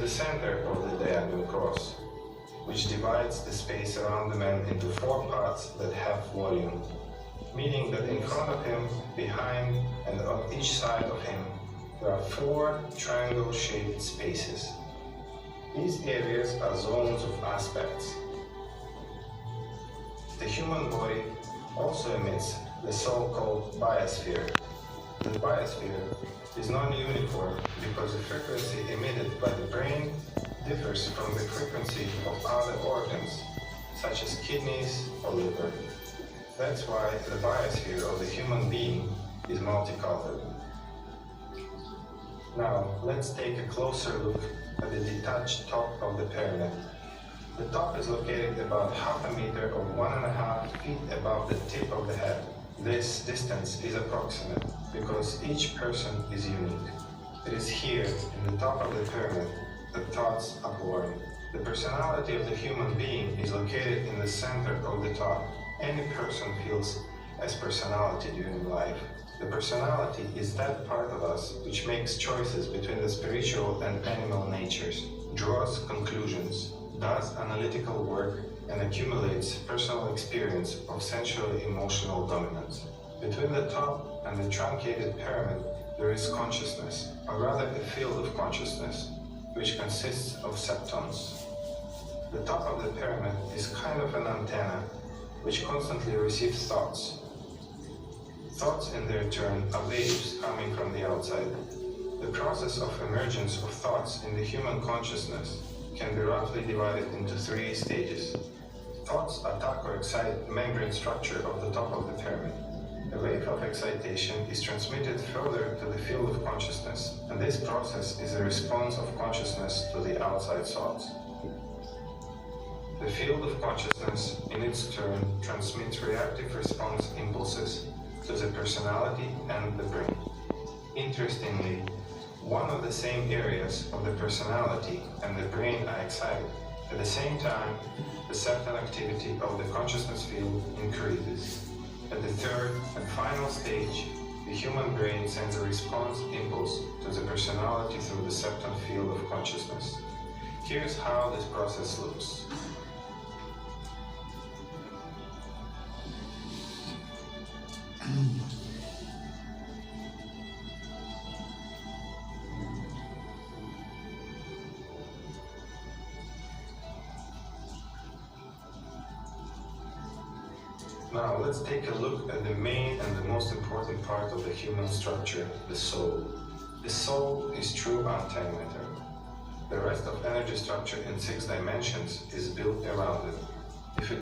the center of the diagonal cross, which divides the space around the man into 4 parts that have volume, meaning that in front of him, behind, and on each side of him, there are 4 triangle-shaped spaces. These areas are zones of aspects. The human body also emits the so-called biosphere. The biosphere is non-uniform because the frequency emitted by the brain differs from the frequency of other organs, such as kidneys or liver. That's why the biosphere of the human being is multicolored. Now, let's take a closer look at the detached top of the pyramid. The top is located about half a meter or 1.5 feet above the tip of the head. This distance is approximate because each person is unique. It is here, in the top of the pyramid, that thoughts are born. The personality of the human being is located in the center of the top. Any person feels as personality during life. The personality is that part of us which makes choices between the spiritual and animal natures, draws conclusions, does analytical work, and accumulates personal experience of sensually emotional dominance. Between the top and the truncated pyramid, there is consciousness, or rather a field of consciousness, which consists of septons. The top of the pyramid is kind of an antenna, which constantly receives thoughts. Thoughts, in their turn, are waves coming from the outside. The process of emergence of thoughts in the human consciousness can be roughly divided into 3 stages. Thoughts attack or excite the membrane structure of the top of the pyramid. A wave of excitation is transmitted further to the field of consciousness, and this process is a response of consciousness to the outside thoughts. The field of consciousness, in its turn, transmits reactive response impulses to the personality and the brain. Interestingly, one of the same areas of the personality and the brain are excited. At the same time, the septon activity of the consciousness field increases. At the third and final stage, the human brain sends a response impulse to the personality through the septon field of consciousness. Here's how this process looks. Now let's take a look at the main and the most important part of the human structure, the soul. The soul is true antimatter. The rest of energy structure in 6 dimensions is built around it. If it